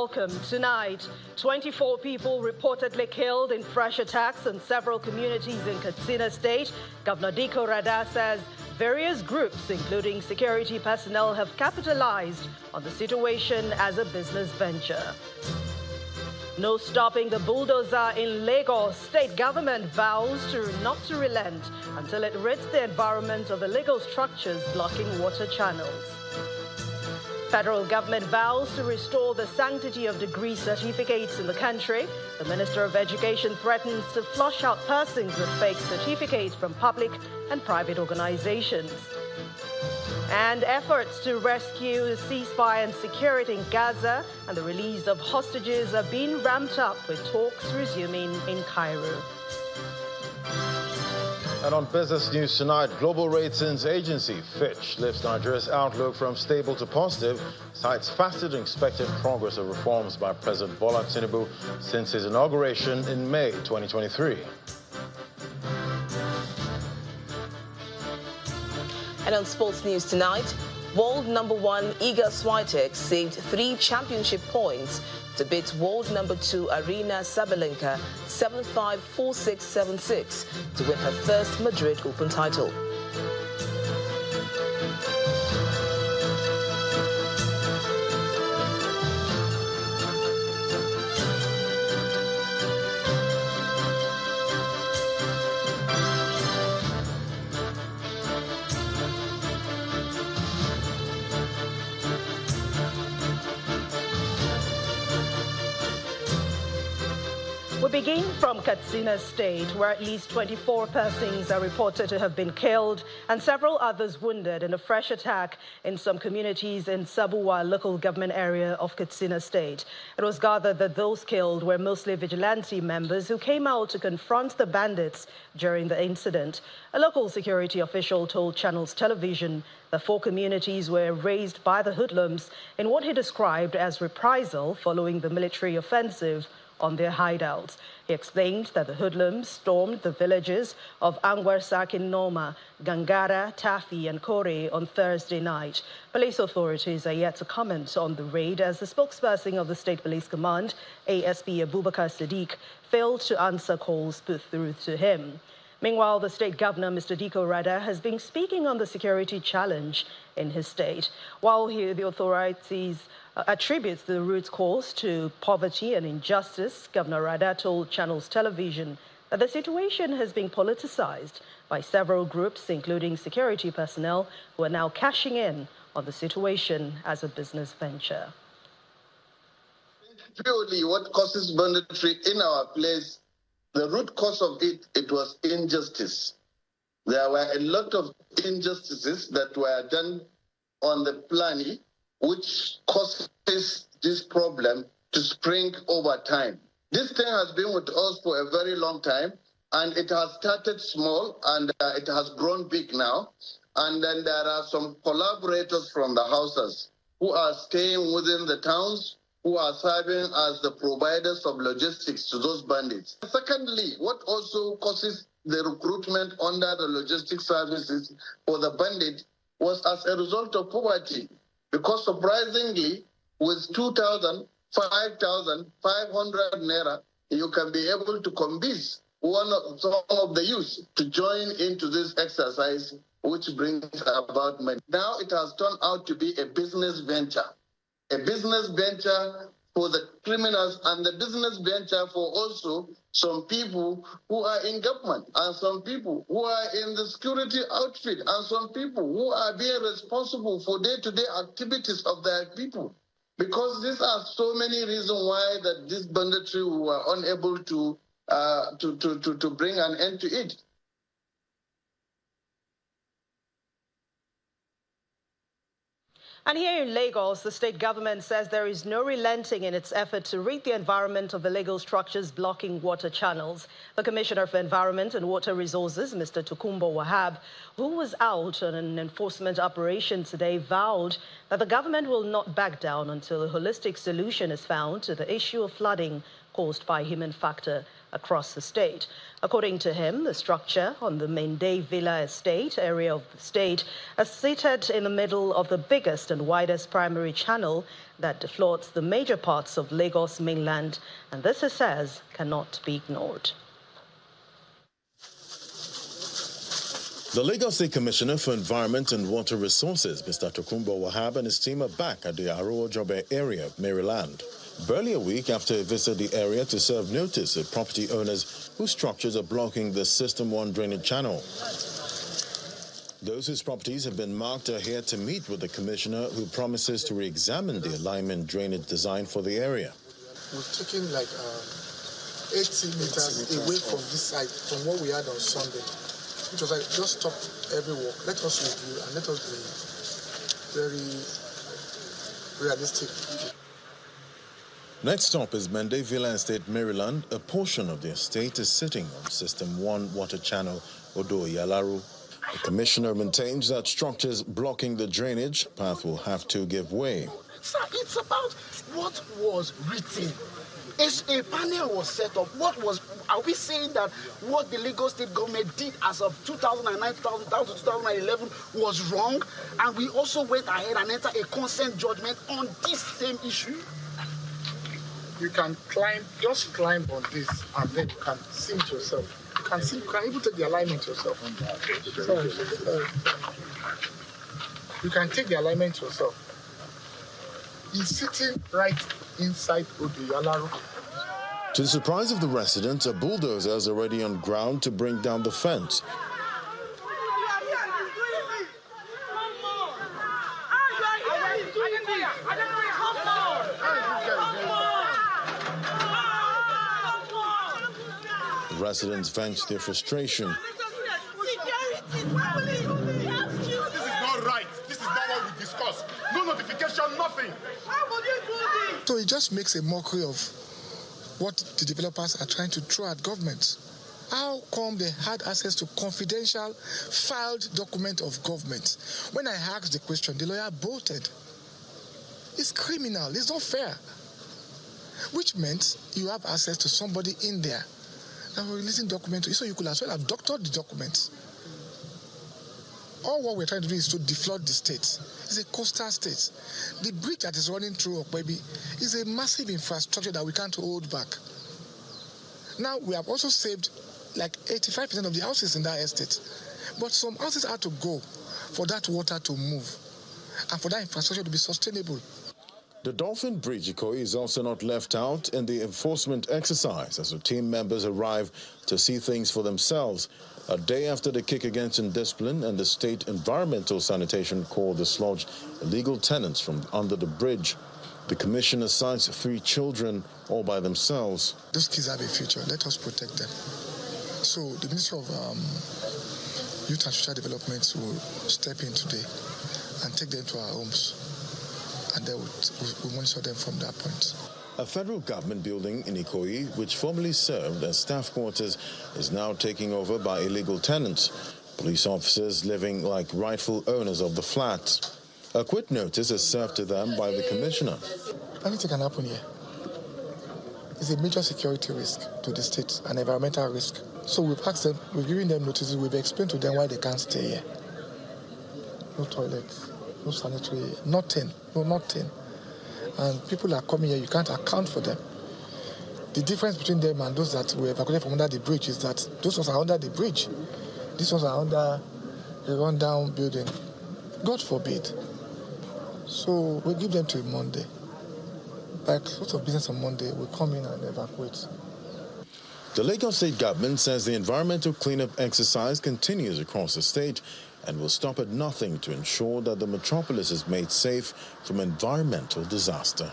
welcome. Tonight, 24 people reportedly killed in fresh attacks in several communities in Katsina State. Governor Diko Rada says various groups, including security personnel, have capitalized on the situation as a business venture. No stopping the bulldozer in Lagos. State government vows not to relent until it rids the environment of illegal structures blocking water channels. Federal government vows to restore the sanctity of degree certificates in the country. The Minister of Education threatens to flush out persons with fake certificates from public and private organizations. And efforts to rescue the ceasefire and security in Gaza and the release of hostages are being ramped up, with talks resuming in Cairo. And on business news tonight, global ratings agency Fitch lifts Nigeria's outlook from stable to positive, cites faster than expected progress of reforms by President Bola Tinubu since his inauguration in May 2023. And on sports news tonight, world number 1 Iga Swiatek saved 3 championship points to beat world number 2 Arina Sabalenka 7-5, 4-6, 7-6 to win her first Madrid Open title. We begin from Katsina State, where at least 24 persons are reported to have been killed and several others wounded in a fresh attack in some communities in Sabuwa local government area of Katsina State. It was gathered that those killed were mostly vigilante members who came out to confront the bandits during the incident. A local security official told Channels Television that 4 communities were razed by the hoodlums in what he described as reprisal following the military offensive on their hideouts. He explained that the hoodlums stormed the villages of Angwarsakin Noma, Gangara, Tafi and Kore on Thursday night. Police authorities are yet to comment on the raid, as the spokesperson of the State Police Command, ASP Abubakar Sadiq, failed to answer calls put through to him. Meanwhile, the state governor, Mr. Diko Rada, has been speaking on the security challenge in his state. While the authorities attributes the root cause to poverty and injustice, Governor Rada told Channels Television that the situation has been politicized by several groups, including security personnel, who are now cashing in on the situation as a business venture. Purely what causes banditry in our place, the root cause of it was injustice. There were a lot of injustices that were done on the planet, which causes this problem to spring over time. This thing has been with us for a very long time, and it has started small, and it has grown big now. And then there are some collaborators from the houses who are staying within the towns, who are serving as the providers of logistics to those bandits. Secondly, what also causes the recruitment under the logistics services for the bandit was as a result of poverty. Because surprisingly, with 2,000, 5,500 naira, you can be able to convince some of the youth to join into this exercise, which brings about money. Now it has turned out to be a business venture for the criminals and the business venture for also some people who are in government and some people who are in the security outfit and some people who are being responsible for day-to-day activities of their people. Because these are so many reasons why that this banditry were unable to bring an end to it. And here in Lagos, the state government says there is no relenting in its effort to rid the environment of illegal structures blocking water channels. The Commissioner for Environment and Water Resources, Mr. Tokunbo Wahab, who was out on an enforcement operation today, vowed that the government will not back down until a holistic solution is found to the issue of flooding caused by human factor. across the state. According to him, the structure on the Mende Villa Estate area of the state is seated in the middle of the biggest and widest primary channel that deflauts the major parts of Lagos mainland, and this, he says, cannot be ignored. The Lagos State Commissioner for Environment and Water Resources, Mr. Tokunbo Wahab, and his team are back at the Aro-Jobe area of Maryland. Barely a week after he visited the area to serve notice of property owners whose structures are blocking the System 1 drainage channel. Those whose properties have been marked are here to meet with the commissioner, who promises to re-examine the alignment drainage design for the area. We've taken like 80 meters away from this site, from what we had on Sunday. Which was like, just stop every work, let us review and let us be very realistic. Next stop is Mende Villa Estate, Maryland. A portion of the estate is sitting on System 1 water channel, Odua Yalaru. The commissioner maintains that structures blocking the drainage path will have to give way. Sir, it's about what was written. A panel was set up. Are we saying that what the Lagos State government did as of 2009, 2011 was wrong? And we also went ahead and entered a consent judgment on this same issue? You can just climb on this, and then you can see it yourself. You can even take the alignment yourself. You can take the alignment yourself. He's sitting right inside Odua. To the surprise of the residents, a bulldozer is already on ground to bring down the fence. The residents vent their frustration. This is not right. This is not what we discussed. No notification, nothing. So it just makes a mockery of what the developers are trying to throw at government. How come they had access to confidential filed document of government? When I asked the question, the lawyer bolted. It's criminal. It's not fair. Which meant you have access to somebody in there that will releasing documents, so you could as well have doctored the documents. All what we're trying to do is to defloat the state. It's a coastal state. The bridge that is running through Okwebi is a massive infrastructure that we can't hold back. Now, we have also saved like 85% of the houses in that estate. But some houses had to go for that water to move and for that infrastructure to be sustainable. The Dolphin Bridge Ikoyi is also not left out in the enforcement exercise as the team members arrive to see things for themselves. A day after the kick against indiscipline and the state environmental sanitation called dislodged illegal tenants from under the bridge, the commissioner cites 3 children all by themselves. Those kids have a future. Let us protect them. So the Ministry of Youth and Social Development will step in today and take them to our homes. And then we'll monitor them from that point. A federal government building in Ikoyi, which formerly served as staff quarters, is now taken over by illegal tenants, police officers living like rightful owners of the flats. A quit notice is served to them by the commissioner. Anything can happen here. It's a major security risk to the state, an environmental risk. So we've asked them, we've given them notices, we've explained to them why they can't stay here. No toilets, no sanitary, nothing. And people are coming here, you can't account for them. The difference between them and those that were evacuated from under the bridge is that those ones are under the bridge. These ones are under a rundown building. God forbid. So we give them till Monday. Like lots of business on Monday, we come in and evacuate. The Lagos State government says the environmental cleanup exercise continues across the state and will stop at nothing to ensure that the metropolis is made safe from environmental disaster.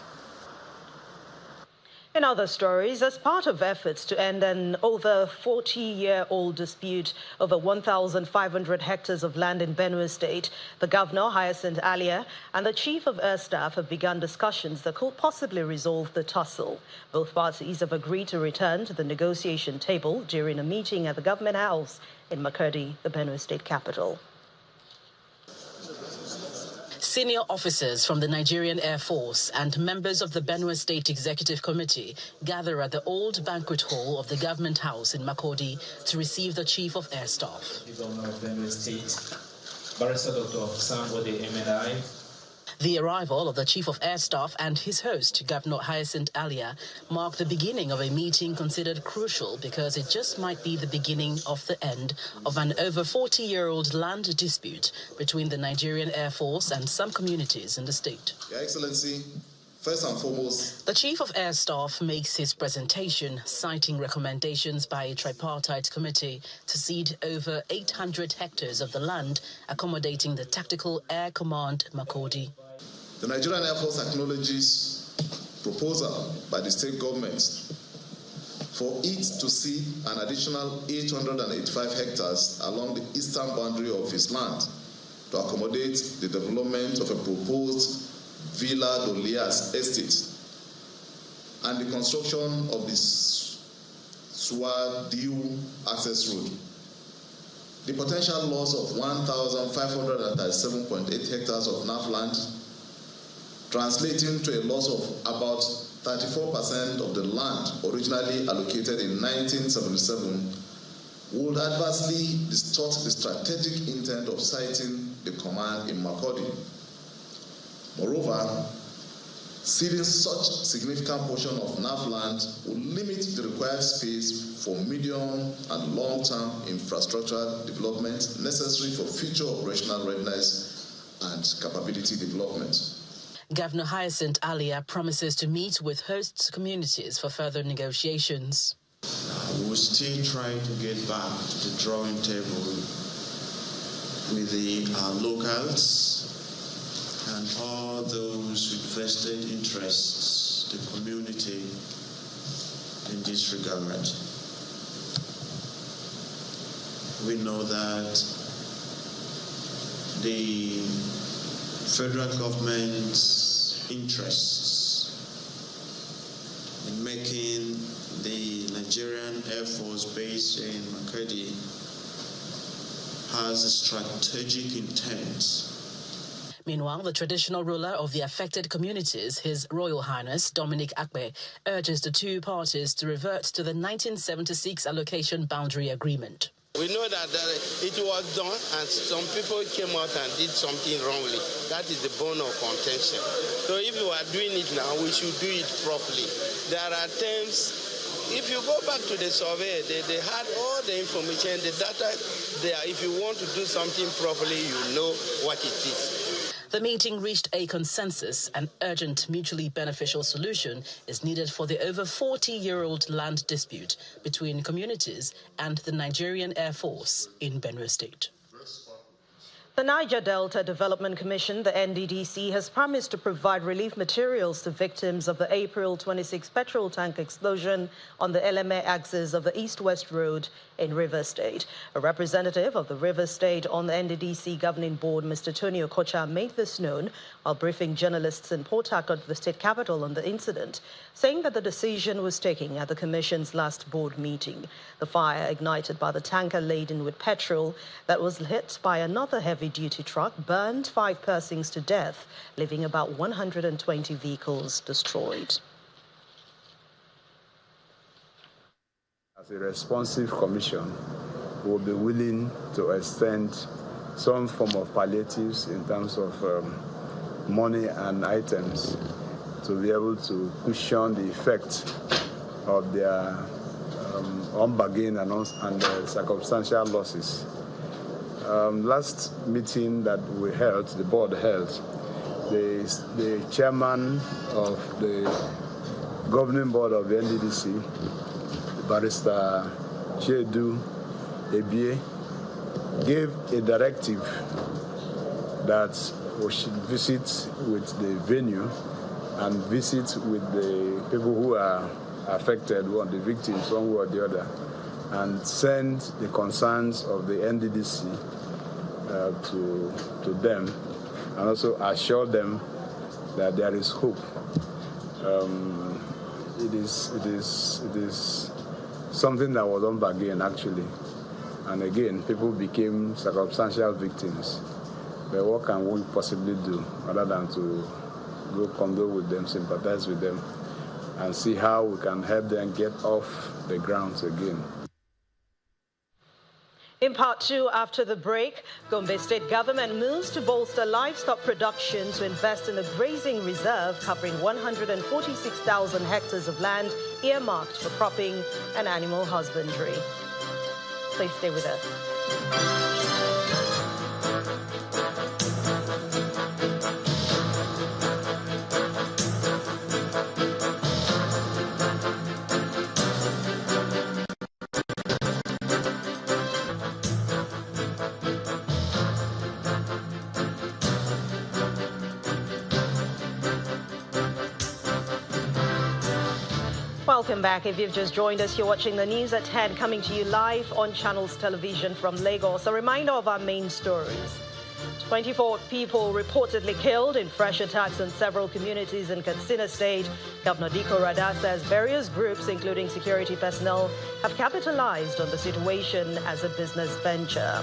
In other stories, as part of efforts to end an over 40-year-old dispute over 1,500 hectares of land in Benue State, the governor, Hyacinth Alia, and the chief of air staff have begun discussions that could possibly resolve the tussle. Both parties have agreed to return to the negotiation table during a meeting at the government house in Makurdi, the Benue State capital. Senior officers from the Nigerian Air Force and members of the Benue State Executive Committee gather at the old banquet hall of the Government House in Makurdi to receive the Chief of Air Staff. The Governor of Benue State, Barrister Dr. Sambode MNI. The arrival of the Chief of Air Staff and his host, Governor Hyacinth Alia, marked the beginning of a meeting considered crucial because it just might be the beginning of the end of an over 40-year-old land dispute between the Nigerian Air Force and some communities in the state. Your Excellency, first and foremost, the Chief of Air Staff makes his presentation, citing recommendations by a tripartite committee to cede over 800 hectares of the land, accommodating the Tactical Air Command Makurdi. The Nigerian Air Force acknowledges proposal by the state government for it to cede an additional 885 hectares along the eastern boundary of its land to accommodate the development of a proposed Villa Dolias estate and the construction of the Swadiu access road. The potential loss of 1,537.8 hectares of NAF land, translating to a loss of about 34% of the land originally allocated in 1977, would adversely distort the strategic intent of siting the command in Makurdi. Moreover, ceding such significant portion of NAF land will limit the required space for medium and long-term infrastructure development necessary for future operational readiness and capability development. Governor Hyacinth Alia promises to meet with host communities for further negotiations. We will still try to get back to the drawing table with the locals and all those with vested interests, the community in this regard. We know that the federal government's interests in making the Nigerian Air Force base in Makurdi has a strategic intent. Meanwhile, the traditional ruler of the affected communities, His Royal Highness Dominic Akpe, urges the two parties to revert to the 1976 allocation boundary agreement. We know that it was done and some people came out and did something wrongly. That is the bone of contention. So if you are doing it now, we should do it properly. There are times, if you go back to the survey, they had all the information, the data there. If you want to do something properly, you know what it is. The meeting reached a consensus. An urgent, mutually beneficial solution is needed for the over 40-year-old land dispute between communities and the Nigerian Air Force in Benue State. The Niger Delta Development Commission, the NDDC, has promised to provide relief materials to victims of the April 26 petrol tank explosion on the LMA axis of the East-West Road in Rivers State. A representative of the Rivers State on the NDDC governing board, Mr. Tony Okocha, made this known while briefing journalists in Port Harcourt, the state capital, on the incident, saying that the decision was taken at the commission's last board meeting. The fire, ignited by the tanker laden with petrol that was hit by another heavy-duty truck, burned 5 persons to death, leaving about 120 vehicles destroyed. As a responsive commission, we will be willing to extend some form of palliatives in terms of money and items to be able to cushion the effect of their unbargained and circumstantial losses. Last meeting that we held, the board held, the chairman of the governing board of the NDDC, Barrister Chedu Ebie, gave a directive that we should visit with the venue and visit with the people who are affected, who are the victims, one way or the other, and send the concerns of the NDDC to them, and also assure them that there is hope. It is something that was unbargained, actually, and again, people became circumstantial victims. But what can we possibly do other than to go condole with them, sympathize with them, and see how we can help them get off the grounds again. In part two, after the break, Gombe state government moves to bolster livestock production to invest in a grazing reserve covering 146,000 hectares of land earmarked for cropping and animal husbandry. Please stay with us. Welcome back. If you've just joined us, you're watching the news at 10, coming to you live on Channels Television from Lagos. A reminder of our main stories. 24 people reportedly killed in fresh attacks in several communities in Katsina State. Governor Diko Rada says various groups, including security personnel, have capitalized on the situation as a business venture.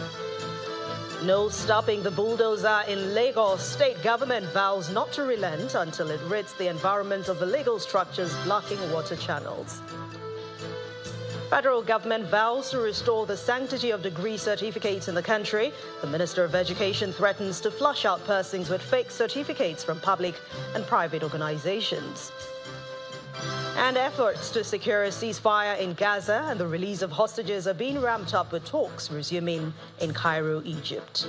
No stopping the bulldozer in Lagos. State government vows not to relent until it rids the environment of illegal structures blocking water channels. Federal government vows to restore the sanctity of degree certificates in the country. The Minister of Education threatens to flush out persons with fake certificates from public and private organizations. And efforts to secure a ceasefire in Gaza and the release of hostages are being ramped up, with talks resuming in Cairo, Egypt.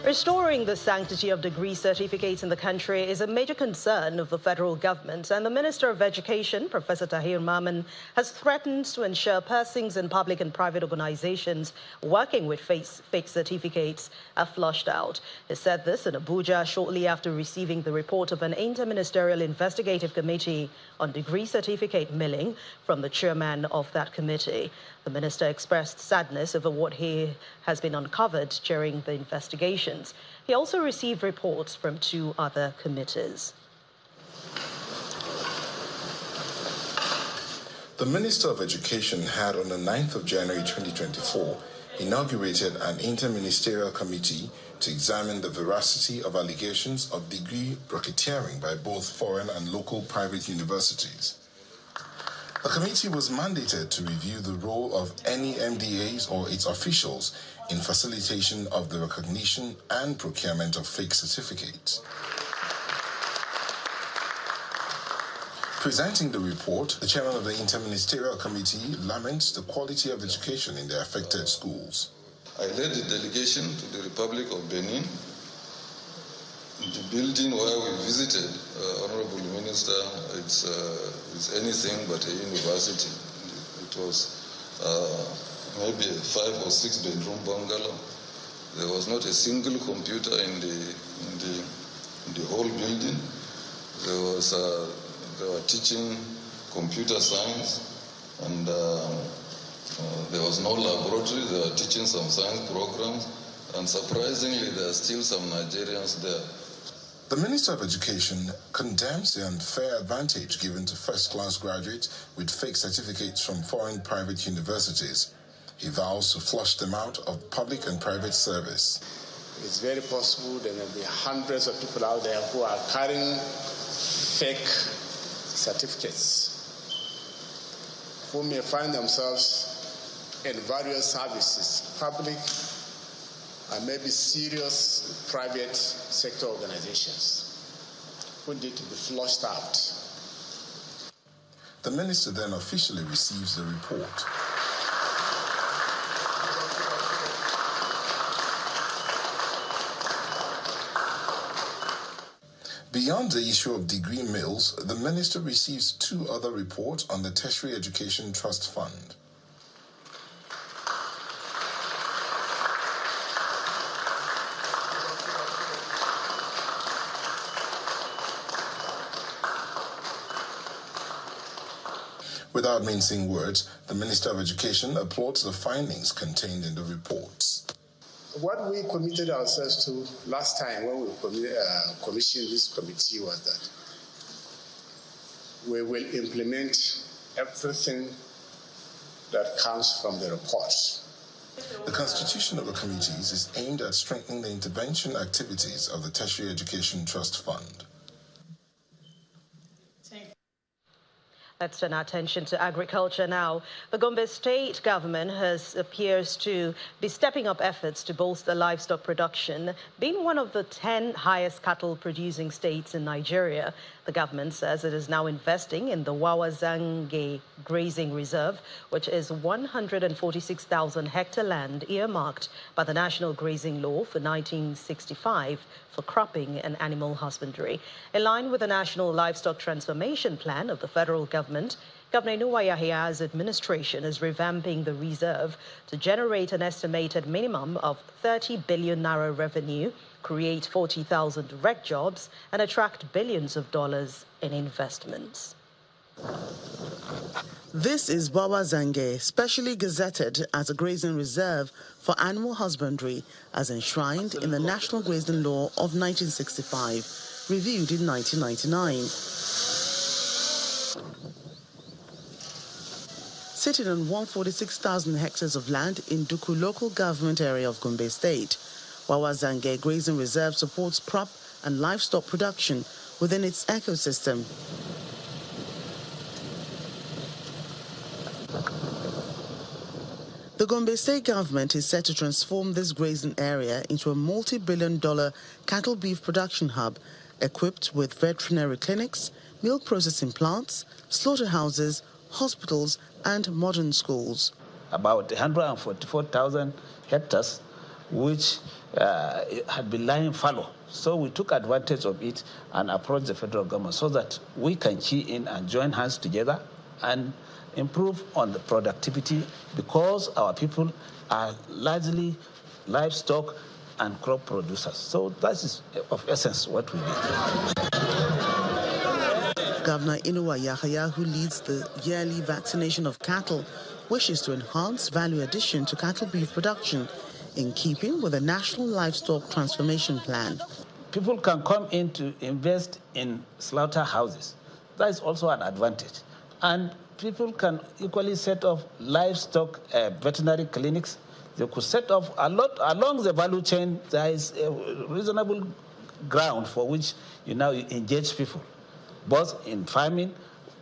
Restoring the sanctity of degree certificates in the country is a major concern of the federal government, and the Minister of Education, Professor Tahir Maman, has threatened to ensure persons in public and private organizations working with fake certificates are flushed out. He said this in Abuja shortly after receiving the report of an interministerial investigative committee on degree certificate milling from the chairman of that committee. The minister expressed sadness over what he has been uncovered during the investigations. He also received reports from 2 other committees. The Minister of Education had on the 9th of January 2024 inaugurated an interministerial committee to examine the veracity of allegations of degree bracketeering by both foreign and local private universities. The committee was mandated to review the role of any MDAs or its officials in facilitation of the recognition and procurement of fake certificates. Presenting the report, the chairman of the Interministerial Committee laments the quality of education in the affected schools. I led a delegation to the Republic of Benin. The building where we visited, Honorable Minister, it's anything but a university. It was maybe a 5 or 6 bedroom bungalow. There was not a single computer in the whole building. They were teaching computer science, and there was no laboratory. They were teaching some science programs, and surprisingly, there are still some Nigerians there. The Minister of Education condemns the unfair advantage given to first-class graduates with fake certificates from foreign private universities. He vows to flush them out of public and private service. It's very possible there may be hundreds of people out there who are carrying fake certificates, who may find themselves in various services, public and maybe serious private sector organizations, who need to be flushed out. The minister then officially receives the report. Beyond the issue of degree mills, the minister receives 2 other reports on the Tertiary Education Trust Fund. Without mincing words, the Minister of Education applauds the findings contained in the reports. What we committed ourselves to last time when we commissioned this committee was we will implement everything that comes from the reports. The constitution of the committees is aimed at strengthening the intervention activities of the Tertiary Education Trust Fund. Let's turn our attention to agriculture now. The Gombe state government appears to be stepping up efforts to bolster livestock production. Being one of the 10 highest cattle producing states in Nigeria, the government says it is now investing in the Wawazange Grazing Reserve, which is 146,000 hectare land earmarked by the National Grazing Law for 1965 for cropping and animal husbandry. In line with the National Livestock Transformation Plan of the federal government, Governor Odua Yahia's administration is revamping the reserve to generate an estimated minimum of 30 billion naira revenue, create 40,000 direct jobs, and attract billions of dollars in investments. This is Wawazange, specially gazetted as a grazing reserve for animal husbandry, as enshrined in the National Grazing Law of 1965, reviewed in 1999. Sitting on 146,000 hectares of land in Duku local government area of Gombe State, Wawazange Grazing Reserve supports crop and livestock production within its ecosystem. The Gombe state government is set to transform this grazing area into a multi-billion-dollar cattle beef production hub equipped with veterinary clinics, milk processing plants, slaughterhouses, hospitals and modern schools. About 144,000 hectares which had been lying fallow. So we took advantage of it and approached the federal government so that we can key in and join hands together and improve on the productivity, because our people are largely livestock and crop producers. So that is of essence what we did. Governor Odua Yahia, who leads the yearly vaccination of cattle, wishes to enhance value addition to cattle beef production in keeping with the National Livestock Transformation Plan. People can come in to invest in slaughterhouses. That is also an advantage. And people can equally set up livestock veterinary clinics. They could set up a lot along the value chain. There is a reasonable ground for which you engage people, both in farming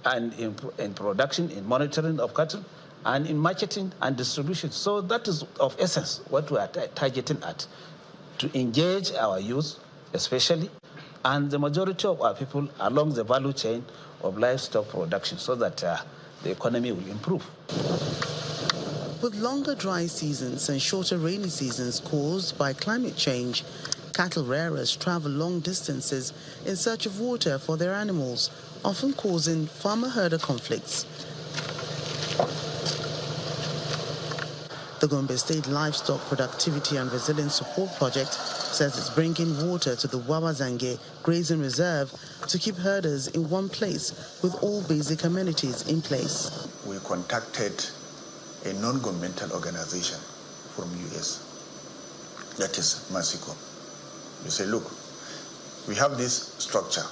and in production, in monitoring of cattle, and in marketing and distribution. So that is of essence what we are targeting at, to engage our youth especially, and the majority of our people along the value chain of livestock production, so that the economy will improve. With longer dry seasons and shorter rainy seasons caused by climate change, cattle rearers travel long distances in search of water for their animals, often causing farmer-herder conflicts. The Gombe State Livestock Productivity and Resilience Support Project says it's bringing water to the Wawazange Grazing Reserve to keep herders in one place with all basic amenities in place. We contacted a non-governmental organization from US, that is Mexico. We say, look, we have this structure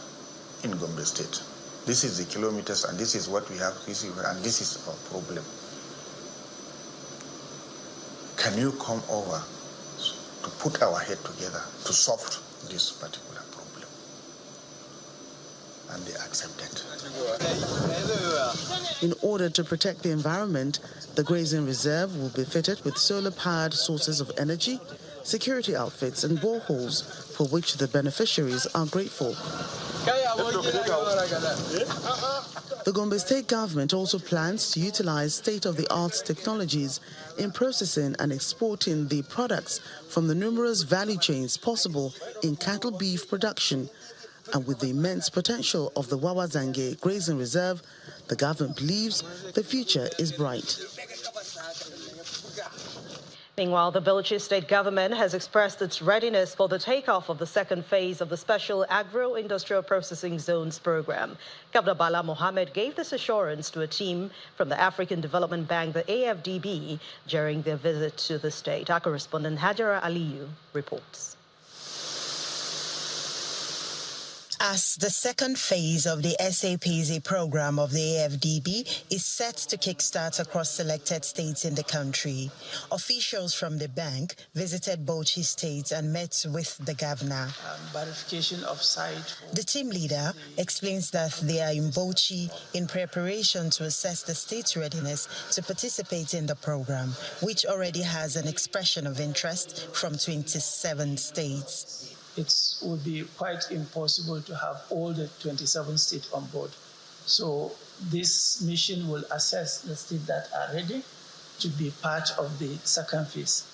in Gombe State. This is the kilometers and this is what we have, and this is our problem. Can you come over to put our head together to solve this particular problem? And they accepted. In order to protect the environment, the grazing reserve will be fitted with solar-powered sources of energy, security outfits and boreholes, for which the beneficiaries are grateful. The Gombe State government also plans to utilize state-of-the-art technologies in processing and exporting the products from the numerous value chains possible in cattle beef production. And with the immense potential of the Wawazange Grazing Reserve, the government believes the future is bright. Meanwhile, the Bauchi state government has expressed its readiness for the takeoff of the second phase of the Special Agro-Industrial Processing Zones program. Governor Bala Mohammed gave this assurance to a team from the African Development Bank, the AFDB, during their visit to the state. Our correspondent Hajara Aliyu reports. As the second phase of the SAPZ program of the AFDB is set to kickstart across selected states in the country, officials from the bank visited Bauchi State and met with the governor. Verification of site. The team leader explains that they are in Bauchi in preparation to assess the state's readiness to participate in the program, which already has an expression of interest from 27 states. It would be quite impossible to have all the 27 states on board. So this mission will assess the states that are ready to be part of the second phase.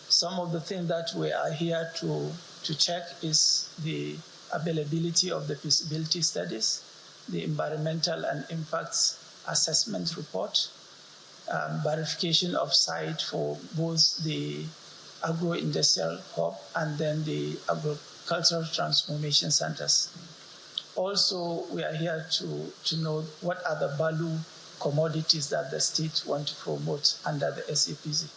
Some of the things that we are here to check is the availability of the feasibility studies, the environmental and impacts assessment report, verification of site for both the agro-industrial hub and then the agricultural transformation centers. Also, we are here to know what are the value commodities that the state want to promote under the SAPZ.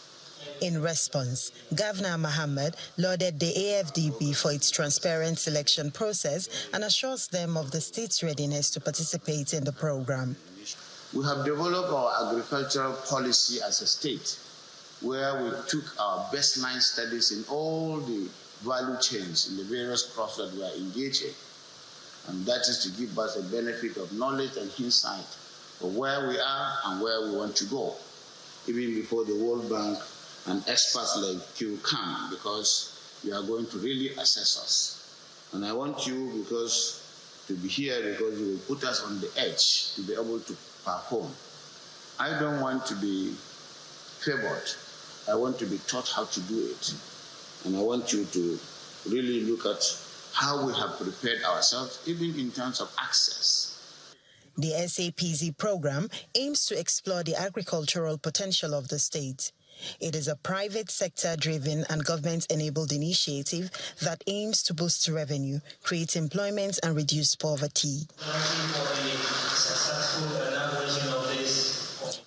In response, Governor Mohammed lauded the AFDB for its transparent selection process and assures them of the state's readiness to participate in the program. We have developed our agricultural policy as a state, where we took our baseline studies in all the value chains in the various crops that we are engaged in. And that is to give us a benefit of knowledge and insight of where we are and where we want to go, even before the World Bank and experts like you come, because you are going to really assess us. And I want you to be here because you will put us on the edge to be able to perform. I don't want to be favored. I want to be taught how to do it. And I want you to really look at how we have prepared ourselves, even in terms of access. The SAPZ program aims to explore the agricultural potential of the state. It is a private sector-driven and government-enabled initiative that aims to boost revenue, create employment, and reduce poverty.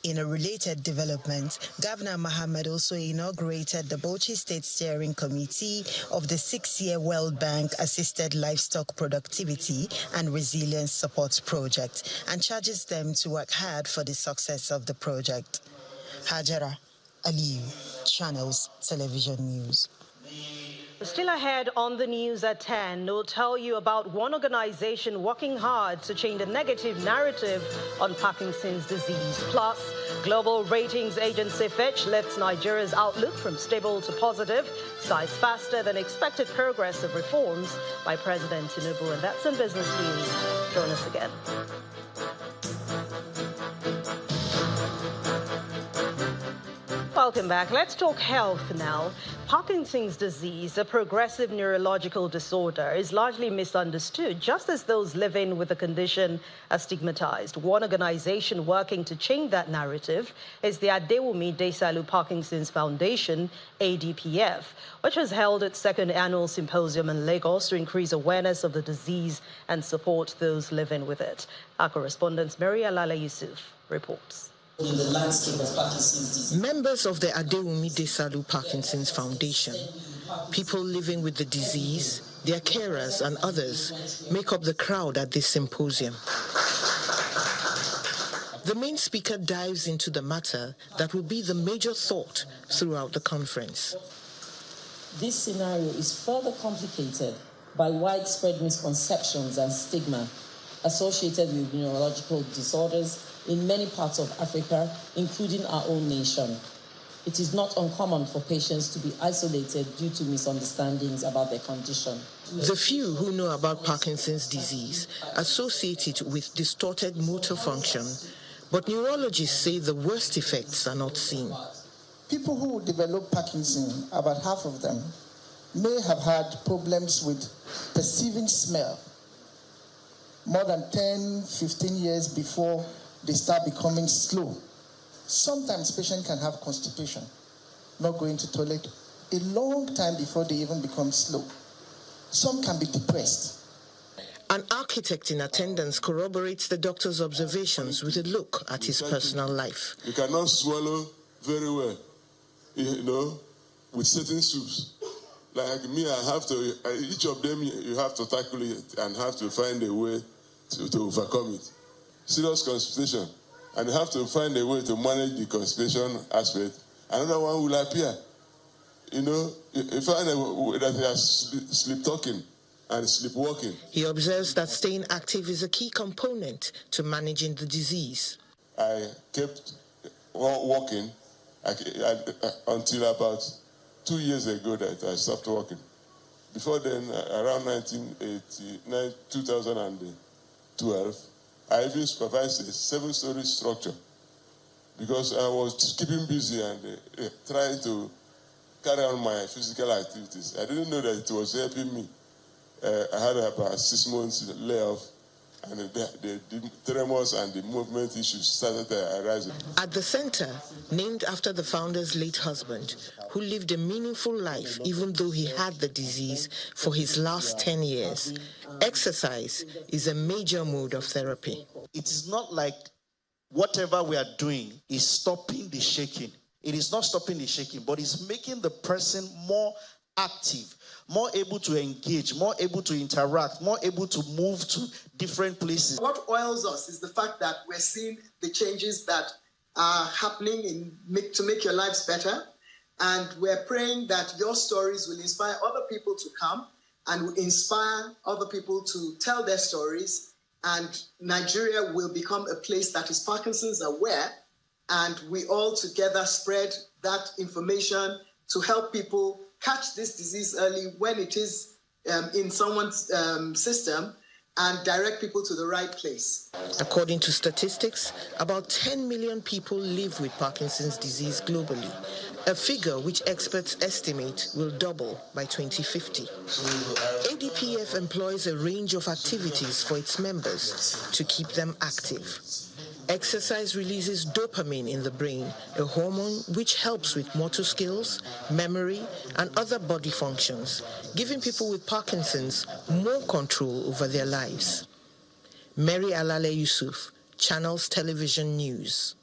In a related development, Governor Mohammed also inaugurated the Bauchi State Steering Committee of the 6-year World Bank Assisted Livestock Productivity and Resilience Support Project and charges them to work hard for the success of the project. Hajara Aliyu, Channels Television News. Still ahead on the news at 10, we'll tell you about one organization working hard to change the negative narrative on Parkinson's disease. Plus, global ratings agency Fitch lifts Nigeria's outlook from stable to positive, cites faster than expected progress of reforms by President Tinubu. And that's in business news. Join us again. Welcome back. Let's talk health now. Parkinson's disease, a progressive neurological disorder, is largely misunderstood, just as those living with the condition are stigmatized. One organization working to change that narrative is the Adewumi Desalu Parkinson's Foundation, ADPF, which has held its second annual symposium in Lagos to increase awareness of the disease and support those living with it. Our correspondent Mary Alala Yusuf reports. In the landscape of Parkinson's disease. Members of the Adewumi Desalu Parkinson's Foundation, people living with the disease, their carers and others make up the crowd at this symposium. The main speaker dives into the matter that will be the major thought throughout the conference. This scenario is further complicated by widespread misconceptions and stigma associated with neurological disorders in many parts of Africa, including our own nation. It is not uncommon for patients to be isolated due to misunderstandings about their condition. The few who know about Parkinson's disease associate it with distorted motor function, but neurologists say the worst effects are not seen. People who develop Parkinson, about half of them, may have had problems with perceiving smell more than 10, 15 years before they start becoming slow. Sometimes patients can have constipation, not going to toilet, a long time before they even become slow. Some can be depressed. An architect in attendance corroborates the doctor's observations with a look at his personal life. You cannot swallow very well, with certain soups. like me, I have to, each of them, you have to tackle it and have to find a way to overcome it. Serious constipation. And you have to find a way to manage the constipation aspect. Another one will appear. You know, you find that they are sleep-talking and sleepwalking. He observes that staying active is a key component to managing the disease. I kept walking until about 2 years ago that I stopped walking. Before then, around 2012, I even supervised a 7-story structure because I was keeping busy and trying to carry on my physical activities. I didn't know that it was helping me. I had about 6 months layoff, and the tremors and the movement issues started arising. At the center, named after the founder's late husband, who lived a meaningful life even though he had the disease for his last 10 years, exercise is a major mode of therapy. It is not like whatever we are doing is stopping the shaking. It is not stopping the shaking, but it's making the person more active, more able to engage, more able to interact, more able to move to different places. What oils us is the fact that we're seeing the changes that are happening to make your lives better. And we're praying that your stories will inspire other people to come and will inspire other people to tell their stories. And Nigeria will become a place that is Parkinson's aware. And we all together spread that information to help people catch this disease early when it is in someone's system and direct people to the right place. According to statistics, about 10 million people live with Parkinson's disease globally, a figure which experts estimate will double by 2050. ADPF employs a range of activities for its members to keep them active. Exercise releases dopamine in the brain, a hormone which helps with motor skills, memory, and other body functions, giving people with Parkinson's more control over their lives. Mary Alale Yusuf, Channels Television News.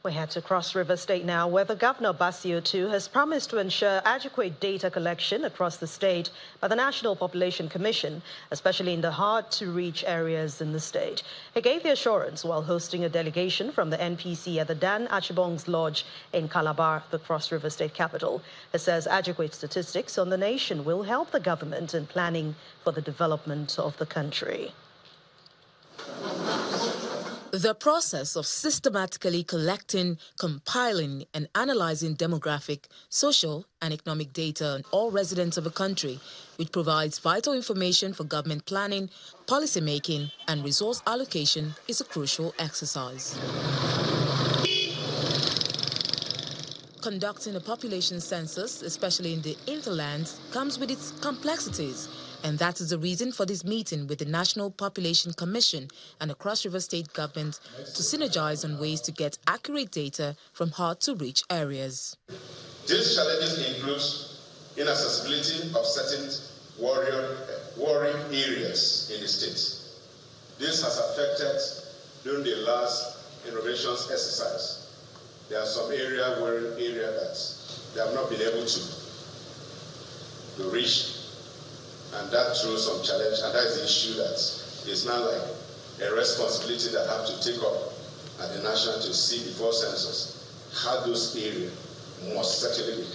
We head to Cross River State now, where the Governor Basio II has promised to ensure adequate data collection across the state by the National Population Commission, especially in the hard-to-reach areas in the state. He gave the assurance while hosting a delegation from the NPC at the Dan Achibong's Lodge in Calabar, the Cross River State capital. He says adequate statistics on the nation will help the government in planning for the development of the country. The process of systematically collecting, compiling, and analyzing demographic, social, and economic data on all residents of a country, which provides vital information for government planning, policy making, and resource allocation, is a crucial exercise. Conducting a population census, especially in the hinterlands, comes with its complexities. And that is the reason for this meeting with the National Population Commission and the Cross River State government to synergize on ways to get accurate data from hard-to-reach areas. These challenges include inaccessibility of certain warring areas in the state. This has affected during the last innovations exercise. There are some areas that they have not been able to reach. And that throws some challenge, and that is the issue that is now like a responsibility that have to take up at the national to see before census how those areas must certainly be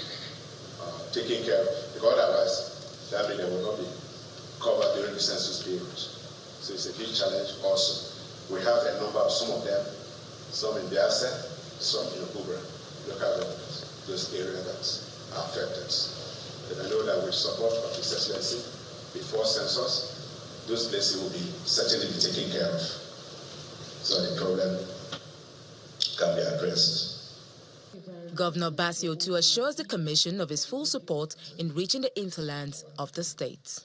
taken care of, because otherwise that means they will not be covered during the census period. So it's a big challenge also. We have a number of some of them, some in Biase, some in Odua, local government, those areas that are affected. But I know that with support of His Excellency, before census, those places will be certainly be taken care of, so the problem can be addressed. Governor Basio II assures the Commission of his full support in reaching the hinterlands of the state.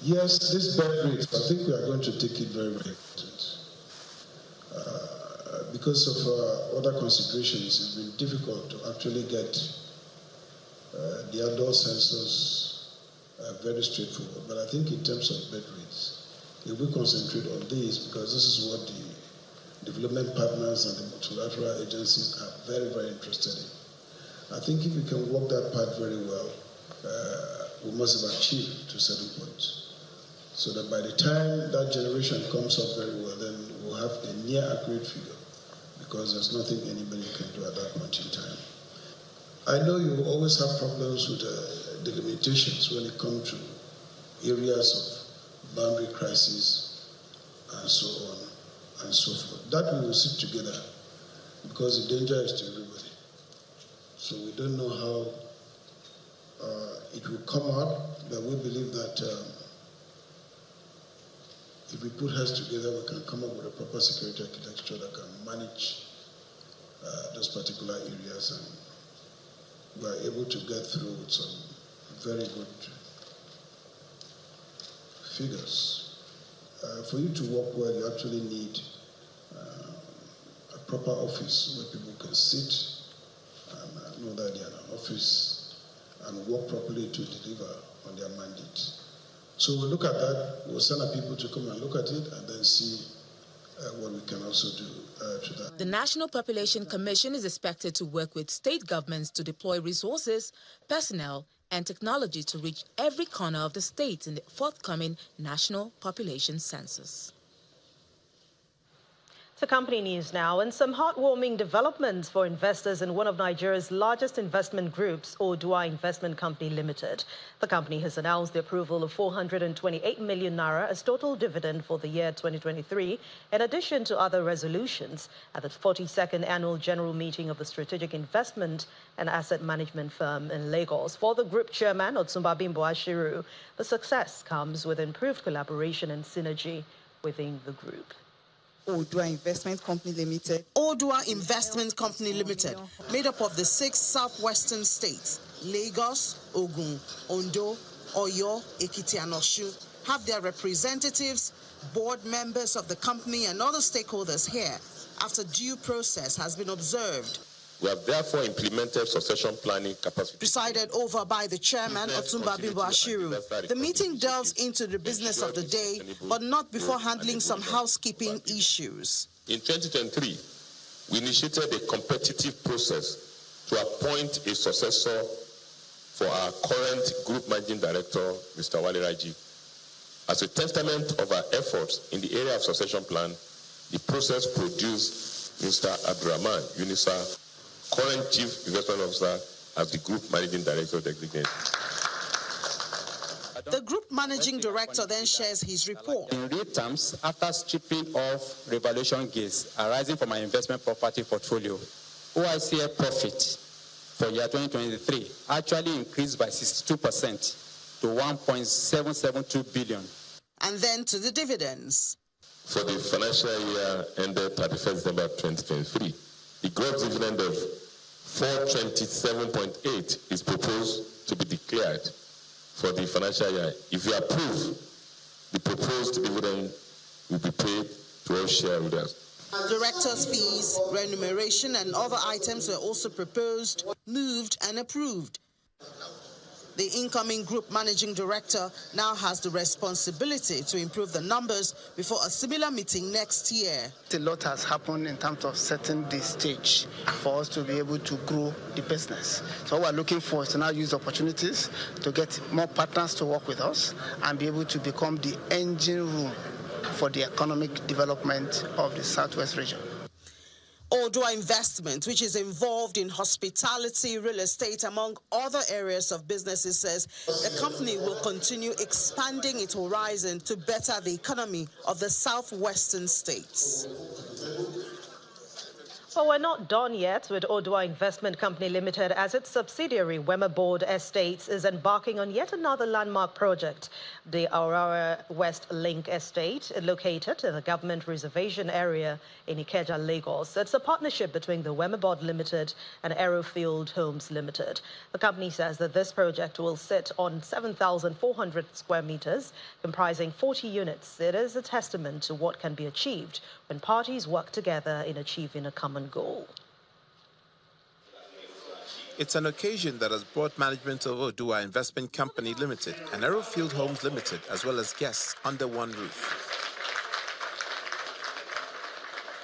Yes, this birth rate, I think we are going to take it very, very important. Because of other considerations, it's been difficult to actually get the adult census very straightforward. But I think in terms of birth rates, if we concentrate on this, because this is what the development partners and the multilateral agencies are very, very interested in. I think if we can work that part very well, we must have achieved to a certain point. So that by the time that generation comes up very well, then we'll have a near accurate figure, because there's nothing anybody can do at that point in time. I know you will always have problems with delimitations when it comes to areas of boundary crisis and so on and so forth. That we will sit together, because the danger is to everybody. So we don't know how it will come out, but we believe that if we put heads together, we can come up with a proper security architecture that can manage those particular areas, and we are able to get through with some very good figures. For you to work well, you actually need a proper office where people can sit and know that they are in an office and work properly to deliver on their mandate. So we'll look at that, we'll send our people to come and look at it and then see what we can also do to that. The National Population Commission is expected to work with state governments to deploy resources, personnel, and technology to reach every corner of the state in the forthcoming National Population Census. To company news now, and some heartwarming developments for investors in one of Nigeria's largest investment groups, Odua Investment Company Limited. The company has announced the approval of 428 million naira as total dividend for the year 2023, in addition to other resolutions at the 42nd Annual General Meeting of the Strategic Investment and Asset Management Firm in Lagos. For the group chairman, Otumba Bimbo Ashiru, the success comes with improved collaboration and synergy within the group. Odua Investment Company Limited. Odua Investment Company Limited, made up of the 6 southwestern states, Lagos, Ogun, Ondo, Oyo, Ekiti, and Osun, have their representatives, board members of the company, and other stakeholders here after due process has been observed. We have therefore implemented succession planning capacity. Presided over by the chairman, Otumba Bimbo Ashiru. The meeting delves into the business of the day, but not before handling some housekeeping issues. In 2023, we initiated a competitive process to appoint a successor for our current Group Managing Director, Mr. Wale Raji. As a testament of our efforts in the area of succession plan, the process produced Mr. Abdurrahman Unisa, current Chief Investment Officer, as the Group Managing Director designated. The Group Managing Director then shares his report. In real terms, after stripping off revaluation gains arising from my investment property portfolio, OICF profit for year 2023 actually increased by 62% to 1.772 billion. And then to the dividends. For the financial year ended 31st December 2023, the gross dividend of 427.8 is proposed to be declared for the financial year. If you approve, the proposed dividend will be paid to all shareholders. Directors' fees, remuneration, and other items were also proposed, moved, and approved. The incoming Group Managing Director now has the responsibility to improve the numbers before a similar meeting next year. A lot has happened in terms of setting the stage for us to be able to grow the business. So what we're looking for is to now use opportunities to get more partners to work with us and be able to become the engine room for the economic development of the Southwest region. Odua Investment, which is involved in hospitality, real estate, among other areas of businesses, says the company will continue expanding its horizon to better the economy of the southwestern states. Well, we're not done yet with Odua Investment Company Limited, as its subsidiary, Wemmerboard Estates, is embarking on yet another landmark project, the Aurora West Link Estate, located in the government reservation area in Ikeja, Lagos. It's a partnership between the Wemmerboard Limited and Aerofield Homes Limited. The company says that this project will sit on 7,400 square meters, comprising 40 units. It is a testament to what can be achieved when parties work together in achieving a common goal. It's an occasion that has brought management of Odua Investment Company Limited and Aerofield Homes Limited, as well as guests, under one roof.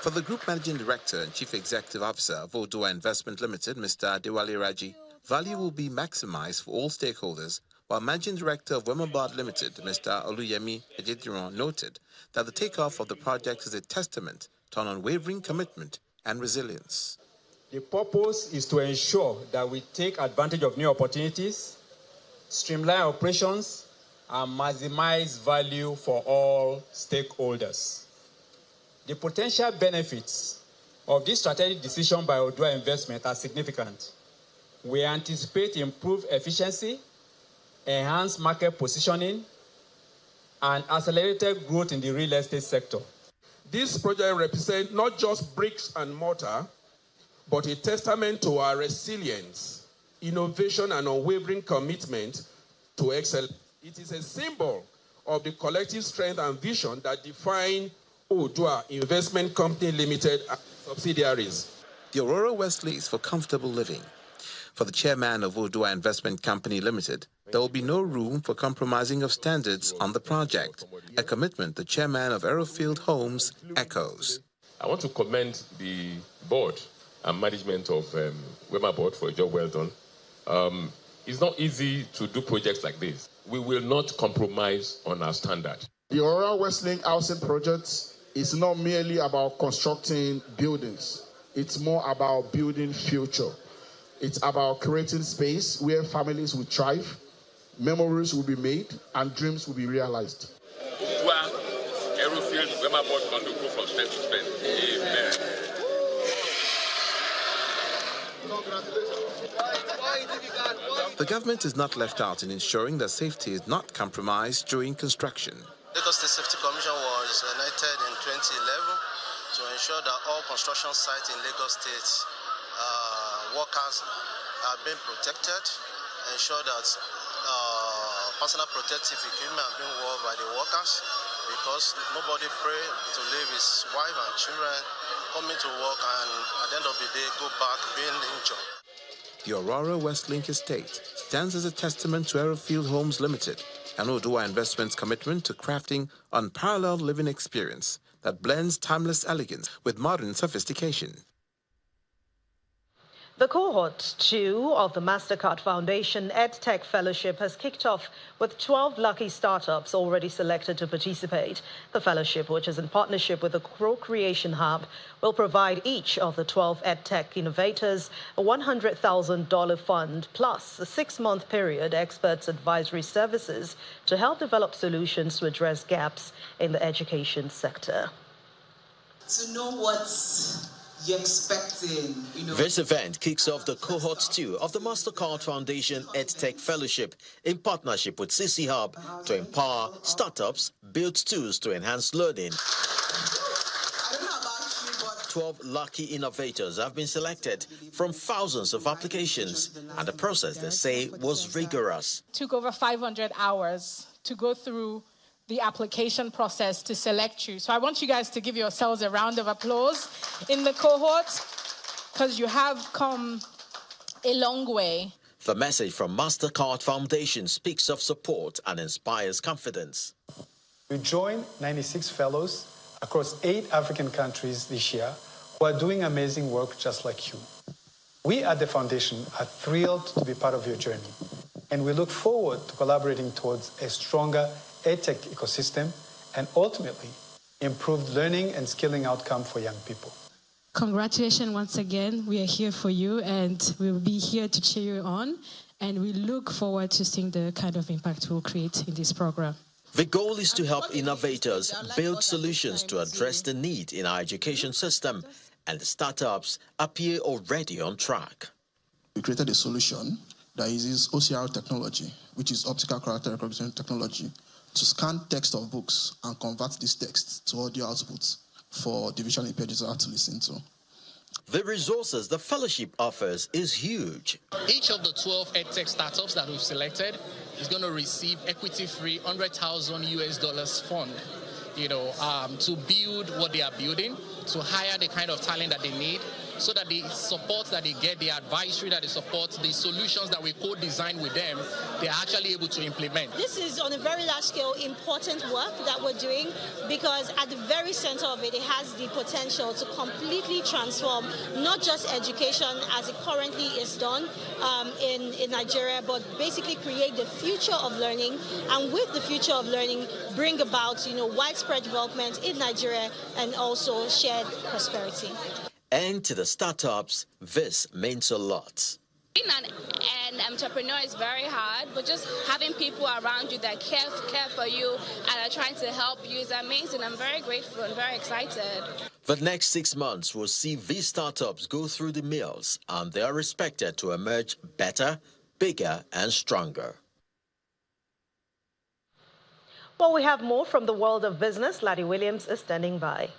For the Group Managing Director and Chief Executive Officer of Odua Investment Limited, Mr. Adewale Raji, value will be maximized for all stakeholders while Managing Director of Wemabad Limited, Mr. Oluyemi Ejediran, noted that the takeoff of the project is a testament to an unwavering commitment and resilience. The purpose is to ensure that we take advantage of new opportunities, streamline operations, and maximize value for all stakeholders. The potential benefits of this strategic decision by Odua Investment are significant. We anticipate improved efficiency, enhanced market positioning, and accelerated growth in the real estate sector. This project represents not just bricks and mortar, but a testament to our resilience, innovation, and unwavering commitment to excellence. It is a symbol of the collective strength and vision that define Odua Investment Company Limited and subsidiaries. The Aurora Wesley is for comfortable living. For the chairman of Odua Investment Company Limited, there will be no room for compromising of standards on the project, a commitment the chairman of Aerofield Homes echoes. I want to commend the board and management of Wema Board for a job well done. It's not easy to do projects like this. We will not compromise on our standard. The Aurora Westlink housing project is not merely about constructing buildings. It's more about building future. It's about creating space where families will thrive, memories will be made, and dreams will be realized. Odua, Aerofield, Wema Board going to go from strength to strength. Amen. The government is not left out in ensuring that safety is not compromised during construction. Lagos State Safety Commission was enacted in 2011 to ensure that all construction sites in Lagos State workers are being protected, ensure that personal protective equipment are being worn by the workers, because nobody pray to leave his wife and children coming to work and at the end of the day go back being injured. The Aurora Westlink estate stands as a testament to Aerofield Homes Limited and Odua Investment's commitment to crafting unparalleled living experience that blends timeless elegance with modern sophistication. The cohort 2 of the MasterCard Foundation Edtech Fellowship has kicked off with 12 lucky startups already selected to participate. The fellowship, which is in partnership with the Co-Creation Hub, will provide each of the 12 Edtech innovators a $100,000 fund plus a 6-month period experts advisory services to help develop solutions to address gaps in the education sector. To know what you're expecting, This event kicks off the cohort 2 of the MasterCard Foundation Edtech Fellowship in partnership with CC Hub to empower startups, build tools to enhance learning. 12 lucky innovators have been selected from thousands of applications, and the process, they say, was rigorous. Took over 500 hours to go through the application process to select you. So I want you guys to give yourselves a round of applause in the cohort, because you have come a long way. The message from MasterCard Foundation speaks of support and inspires confidence. We joined 96 fellows across 8 African countries this year who are doing amazing work just like you. We at the foundation are thrilled to be part of your journey, and we look forward to collaborating towards a stronger Edtech ecosystem and ultimately improved learning and skilling outcome for young people. Congratulations once again. We are here for you and we'll be here to cheer you on, and we look forward to seeing the kind of impact we'll create in this program. The goal is to help innovators build solutions to address the need in our education system, and the startups appear already on track. We created a solution that uses OCR technology, which is optical character recognition technology, to scan text of books and convert this text to audio outputs for the visually impaired user to listen to. The resources the fellowship offers is huge. Each of the 12 EdTech startups that we've selected is going to receive equity-free $100,000 fund, to build what they are building, to hire the kind of talent that they need, so that the support that they get, the advisory that they support, the solutions that we co-design with them, they're actually able to implement. This is on a very large scale important work that we're doing, because at the very center of it, it has the potential to completely transform not just education as it currently is done in Nigeria, but basically create the future of learning, and with the future of learning, bring about widespread development in Nigeria and also shared prosperity. And to the startups, this means a lot. Being an entrepreneur is very hard, but just having people around you that care for you and are trying to help you is amazing. I'm very grateful and very excited. The next 6 months will see these startups go through the mills, and they are expected to emerge better, bigger, and stronger. Well, we have more from the world of business. Laddie Williams is standing by.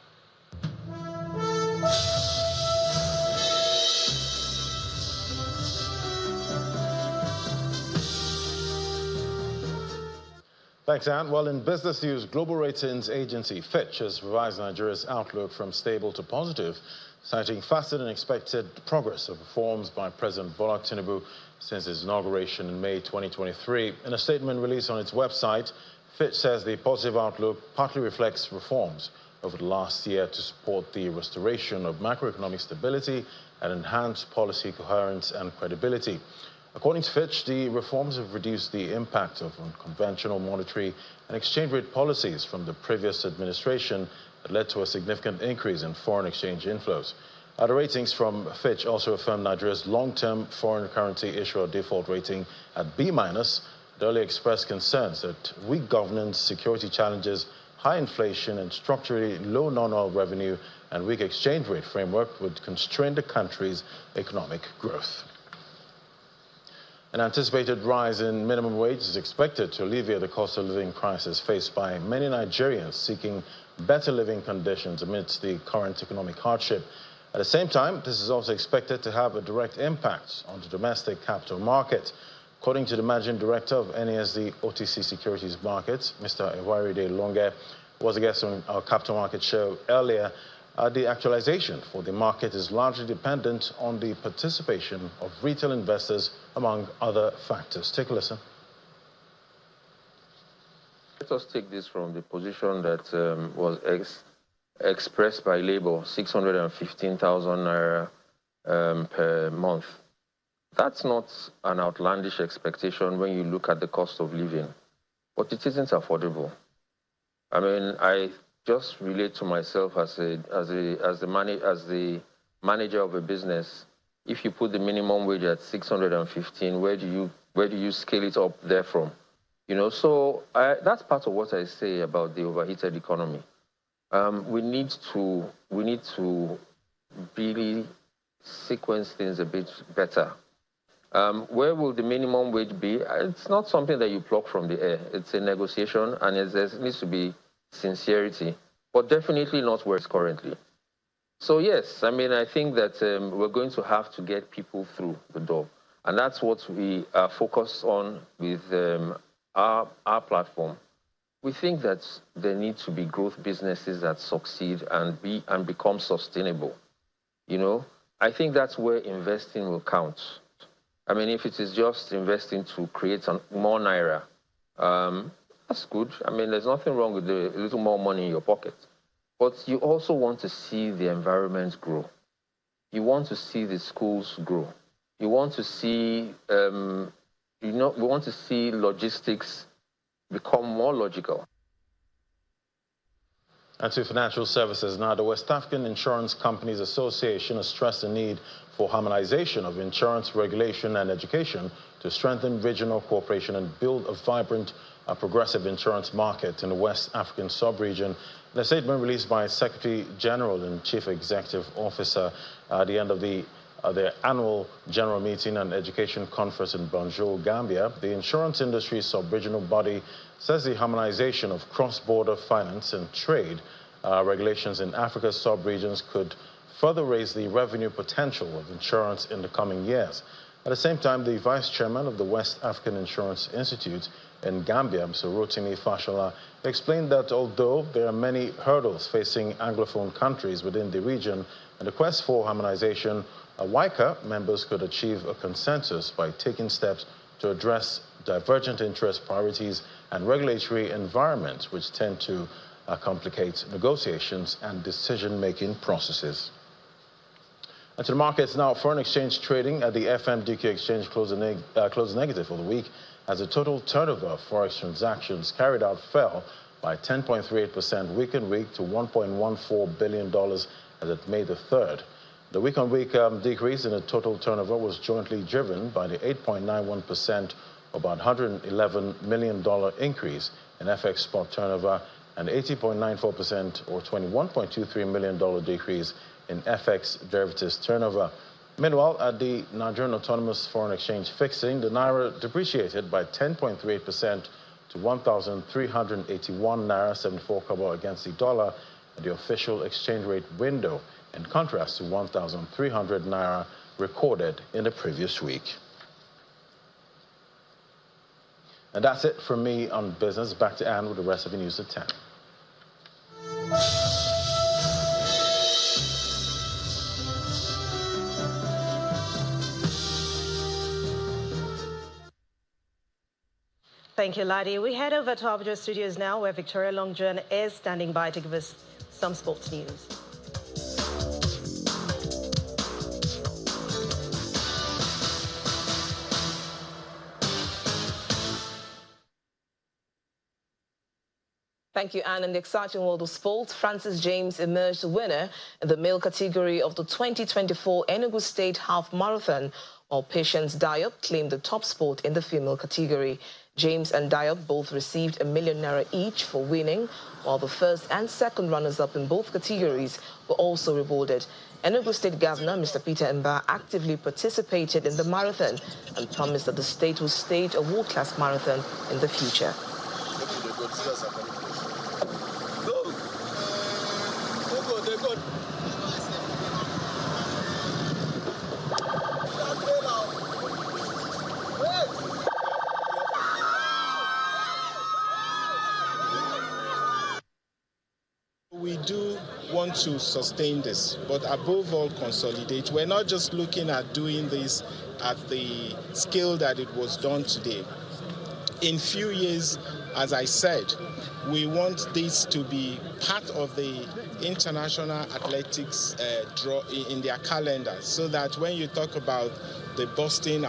Thanks, Anne. Well, in business news, global ratings agency Fitch has revised Nigeria's outlook from stable to positive, citing faster than expected progress of reforms by President Bola Tinubu since his inauguration in May 2023. In a statement released on its website, Fitch says the positive outlook partly reflects reforms over the last year to support the restoration of macroeconomic stability and enhance policy coherence and credibility. According to Fitch, the reforms have reduced the impact of unconventional monetary and exchange rate policies from the previous administration that led to a significant increase in foreign exchange inflows. The ratings from Fitch also affirmed Nigeria's long-term foreign currency issuer default rating at B-. It earlier expressed concerns that weak governance, security challenges, high inflation, and structurally low non-oil revenue and weak exchange rate framework would constrain the country's economic growth. An anticipated rise in minimum wage is expected to alleviate the cost of living crisis faced by many Nigerians seeking better living conditions amidst the current economic hardship. At the same time, this is also expected to have a direct impact on the domestic capital market. According to the Managing Director of NASD OTC Securities Markets, Mr. Ewaride Longe, was a guest on our Capital Market show earlier. The actualization for the market is largely dependent on the participation of retail investors, among other factors. Take a listen. Let us take this from the position that was expressed by Labour, 615,000 naira per month. That's not an outlandish expectation when you look at the cost of living, but it isn't affordable. I mean, I just relate to myself as the manager of a business. If you put the minimum wage at 615, where do you scale it up there from? So that's part of what I say about the overheated economy. We need to really sequence things a bit better. Where will the minimum wage be? It's not something that you pluck from the air. It's a negotiation, and there needs to be sincerity, but definitely not where it's currently. So yes, I mean, I think that we're going to have to get people through the door, and that's what we are focused on with our platform. We think that there need to be growth businesses that succeed and become sustainable. I think that's where investing will count. I mean, if it is just investing to create more naira, that's good. I mean, there's nothing wrong with a little more money in your pocket. But you also want to see the environment grow. You want to see the schools grow. You want to see, we want to see logistics become more logical. And to financial services now, the West African Insurance Companies Association has stressed the need for harmonization of insurance regulation and education to strengthen regional cooperation and build a vibrant, progressive insurance market in the West African sub-region. In a statement released by Secretary General and Chief Executive Officer at the end of their annual General Meeting and Education Conference in Banjul, Gambia, the insurance industry sub-regional body says the harmonization of cross-border finance and trade regulations in Africa's sub-regions could further raise the revenue potential of insurance in the coming years. At the same time, the Vice Chairman of the West African Insurance Institute, in Gambia, Mr. Rotimi Fashola, explained that although there are many hurdles facing Anglophone countries within the region and the quest for harmonization, WICA members could achieve a consensus by taking steps to address divergent interest priorities and regulatory environments which tend to complicate negotiations and decision-making processes. And to the markets now, foreign exchange trading at the FMDQ exchange closed negative for the week as the total turnover of forex transactions carried out fell by 10.38% week-on-week to $1.14 billion as of May the 3rd. The week-on-week decrease in the total turnover was jointly driven by the 8.91% or about $111 million increase in FX spot turnover and 80.94% or $21.23 million decrease in FX derivatives turnover. Meanwhile, at the Nigerian Autonomous Foreign Exchange Fixing, the Naira depreciated by 10.38% to 1,381 Naira 74 kobo against the dollar at the official exchange rate window, in contrast to 1,300 Naira recorded in the previous week. And that's it from me on business. Back to Anne with the rest of the news at 10. Thank you, Ladi. We head over to Abuja Studios now, where Victoria Longjourn is standing by to give us some sports news. Thank you, Anne. In the exciting world of sport, Francis James emerged winner in the male category of the 2024 Enugu State Half Marathon, while Patience Diop claimed the top spot in the female category. James and Diop both received ₦1 million each for winning, while the first and second runners-up in both categories were also rewarded. Enugu State Governor Mr. Peter Mba actively participated in the marathon and promised that the state will stage a world-class marathon in the future. We do want to sustain this, but above all consolidate. We're not just looking at doing this at the scale that it was done today. In few years, as I said, we want this to be part of the international athletics draw in their calendar, so that when you talk about the Boston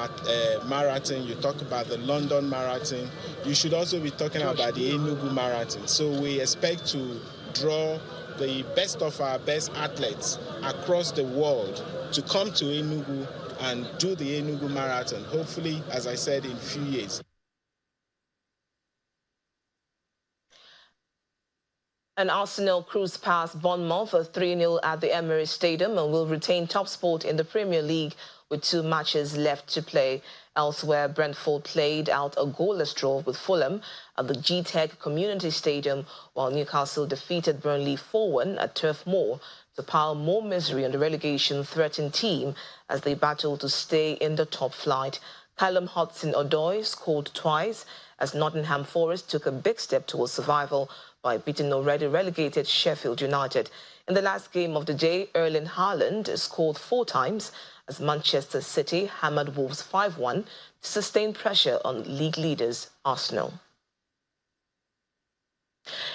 Marathon, you talk about the London Marathon, you should also be talking about the Enugu Marathon. So we expect to draw the best of our best athletes across the world to come to Enugu and do the Enugu Marathon, hopefully, as I said, in a few years. And Arsenal cruised past Bournemouth 3-0 at the Emirates Stadium and will retain top spot in the Premier League with 2 matches left to play. Elsewhere, Brentford played out a goalless draw with Fulham at the Edtech Community Stadium, while Newcastle defeated Burnley 4-1 at Turf Moor to pile more misery on the relegation-threatened team as they battle to stay in the top flight. Callum Hudson-Odoi scored twice as Nottingham Forest took a big step towards survival by beating already relegated Sheffield United. In the last game of the day, Erling Haaland scored 4 times as Manchester City hammered Wolves 5-1 to sustain pressure on league leaders Arsenal.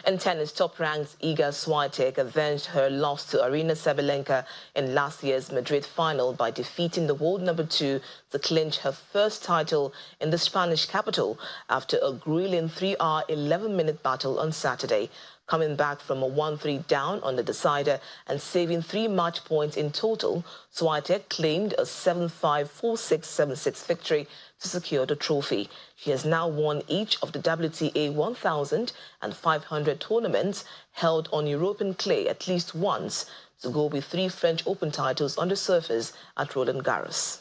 In tennis, top-ranked Iga Swiatek avenged her loss to Aryna Sabalenka in last year's Madrid final by defeating the world number 2 to clinch her first title in the Spanish capital after a grueling 3-hour, 11-minute battle on Saturday. Coming back from a 1-3 down on the decider and saving 3 match points in total, Swiatek claimed a 7-5, 4-6, 7-6 victory to secure the trophy. She has now won each of the WTA 1000 and 500 tournaments held on European clay at least once, to go with 3 French Open titles on the surface at Roland Garros.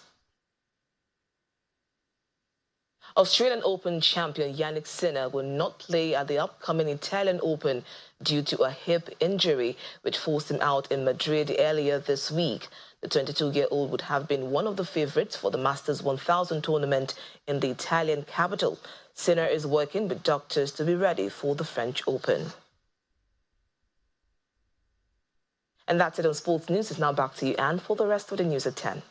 Australian Open champion Yannick Sinner will not play at the upcoming Italian Open due to a hip injury, which forced him out in Madrid earlier this week. The 22-year-old would have been one of the favourites for the Masters 1000 tournament in the Italian capital. Sinner is working with doctors to be ready for the French Open. And that's it on Sports News. It's now back to you, Anne, for the rest of the news at 10.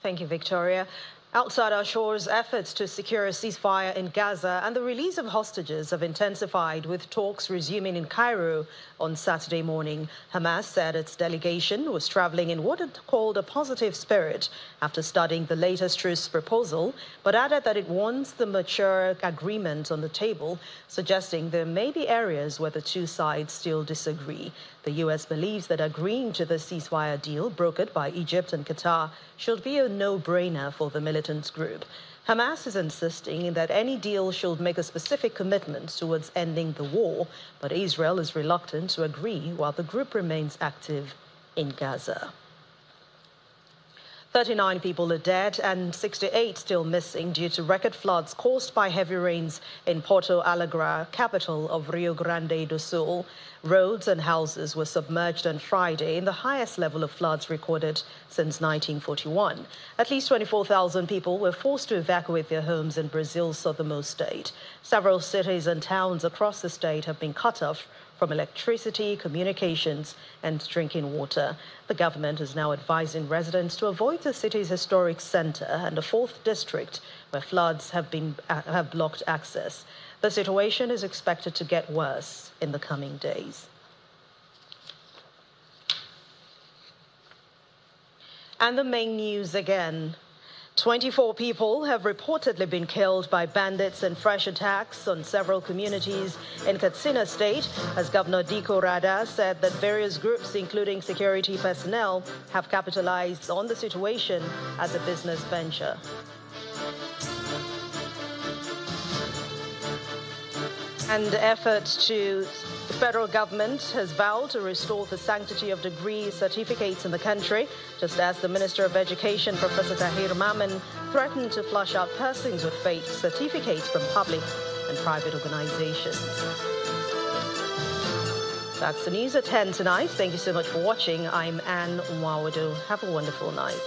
Thank you, Victoria. Outside our shores, efforts to secure a ceasefire in Gaza and the release of hostages have intensified, with talks resuming in Cairo on Saturday morning. Hamas said its delegation was traveling in what it called a positive spirit after studying the latest truce proposal, but added that it wants the mature agreement on the table, suggesting there may be areas where the two sides still disagree. The U.S. believes that agreeing to the ceasefire deal brokered by Egypt and Qatar should be a no-brainer for the militant group. Hamas is insisting that any deal should make a specific commitment towards ending the war, but Israel is reluctant to agree while the group remains active in Gaza. 39 people are dead and 68 still missing due to record floods caused by heavy rains in Porto Alegre, capital of Rio Grande do Sul. Roads and houses were submerged on Friday in the highest level of floods recorded since 1941. At least 24,000 people were forced to evacuate their homes in Brazil's southernmost state. Several cities and towns across the state have been cut off from electricity, communications, and drinking water. The government is now advising residents to avoid the city's historic center and the 4th district, where floods have blocked access. The situation is expected to get worse in the coming days. And the main news again. 24 people have reportedly been killed by bandits and fresh attacks on several communities in Katsina State, as Governor Diko Rada said that various groups, including security personnel, have capitalized on the situation as a business venture. And efforts to the federal government has vowed to restore the sanctity of degree certificates in the country, just as the Minister of Education, Professor Tahir Maman, threatened to flush out persons with fake certificates from public and private organizations. That's the news at 10 tonight. Thank you so much for watching. I'm Anne Nwawadu. Have a wonderful night.